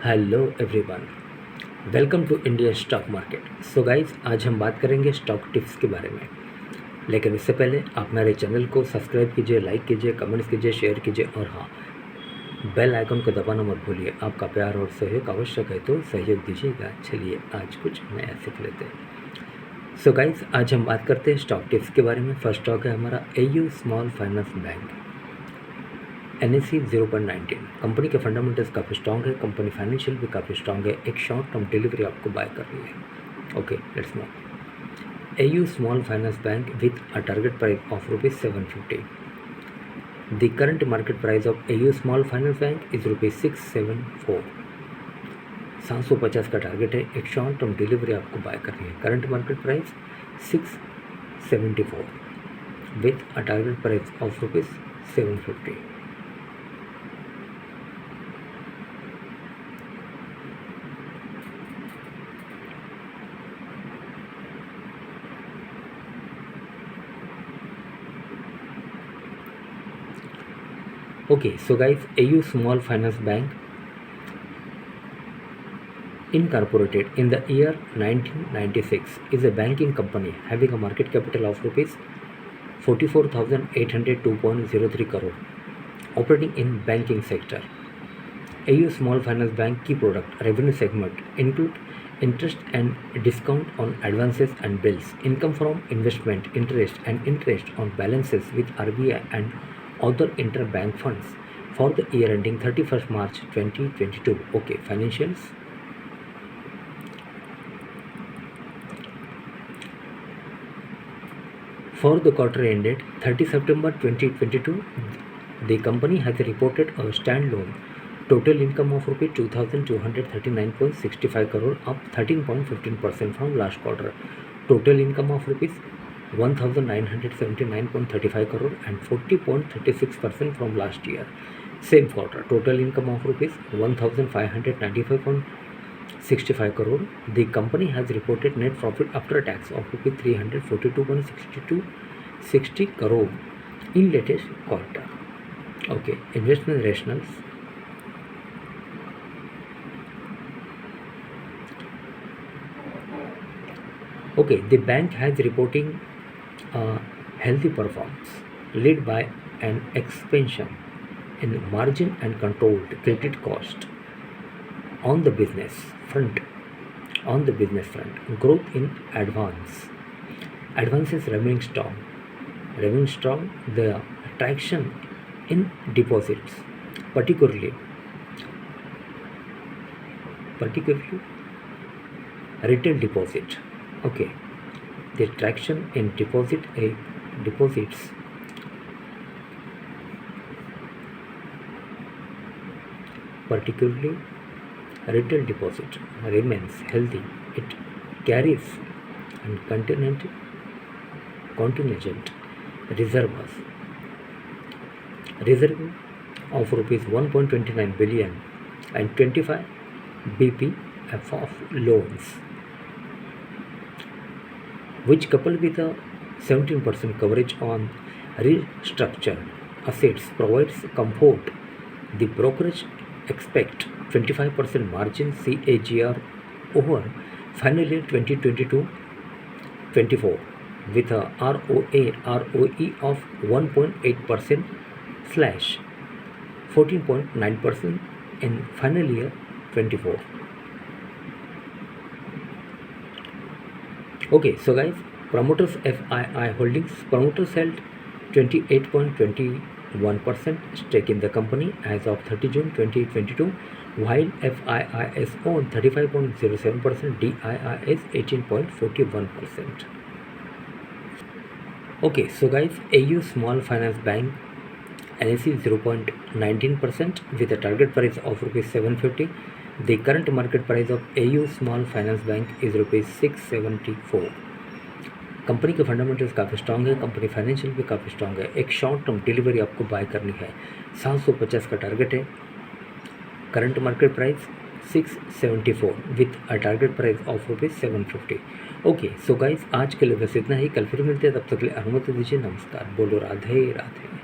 Hello everyone, welcome to Indian stock market. So guys, आज हम बात करेंगे स्टॉक टिप्स के बारे में। लेकिन इससे पहले आप मेरे चैनल को सब्सक्राइब कीजिए, लाइक कीजिए, कमेंट्स कीजिए, शेयर कीजिए और हाँ, बेल आइकन को दबाना मत भूलिए। आपका प्यार और सहयोग आवश्यक है तो सहयोग दीजिएगा। चलिए आज कुछ नया सीख लेते हैं। सो गाइज, आज हम बात करते हैं स्टॉक टिप्स के बारे में। फर्स्ट स्टॉक है हमारा AU small finance bank, NSE 0.19। Company के फंडामेंटल्स काफ़ी स्ट्रॉन्ग है, कंपनी फाइनेंशियल भी काफ़ी स्ट्रॉन्ग है। एक शॉर्ट टर्म डिलीवरी आपको बाय करनी है। Okay, let's no. AU small finance bank with a target price of ₹750। The current market price of AU small finance bank is ₹674। 750 का टारगेट है। एक शॉर्ट टर्म डिलीवरी आपको bye करनी है। Current market price 674 with a target price of ₹750। Okay, so guys, AU Small Finance Bank incorporated in the year 1996 is a banking company having a market capital of ₹44,802.03 crore, operating in banking sector. AU Small Finance Bank key product revenue segment include interest and discount on advances and bills, income from investment, interest and interest on balances with RBI and other interbank funds for the year ending 31st March 2022. Okay, financials. For the quarter ended 30 September 2022, the company has reported a standalone total income of ₹2,239.65 crore, up 13.15% from last quarter. Total income of ₹1,979.35 crore and 40.36% from last year. Same quarter, total income of ₹1,595.65 crore. The company has reported net profit after tax of ₹342.60 crore in latest quarter. Okay, investment rationals. Okay, the bank has reporting healthy performance led by an expansion in margin and controlled credit cost on the business front. Growth in advances remaining strong. The traction in deposits, particularly retail deposit. Okay, the traction in deposits, particularly retail deposit, remains healthy. It carries and contingent reserve of ₹1.29 billion and 25 BPF of loans, which coupled with a 17% coverage on restructured assets provides comfort. The brokerage expect 25% margin CAGR over final year 2022-24 with a ROE of 1.8% / 14.9% in final year 24. Okay, so guys, promoters FII holdings. Promoters held 28.21% stake in the company as of 30 June 2022, while FIIs own 35.07%, DIIs 18.41%. Okay, so guys, AU Small Finance Bank, NSE 0.19% with a target price of ₹750. The current market price of AU Small Finance Bank is ₹674. Company के fundamentals काफ़ी strong है, company financial भी काफ़ी strong है। एक short term delivery आपको bye करनी है। 750 का टारगेट है। Current market price 674 with a target price of ₹750। Okay, so guys, आज के लिए बस इतना ही। कल फिर मिलते हैं, तब तक के लिए अनुमति दीजिए। नमस्कार, बोलो राधे राधे।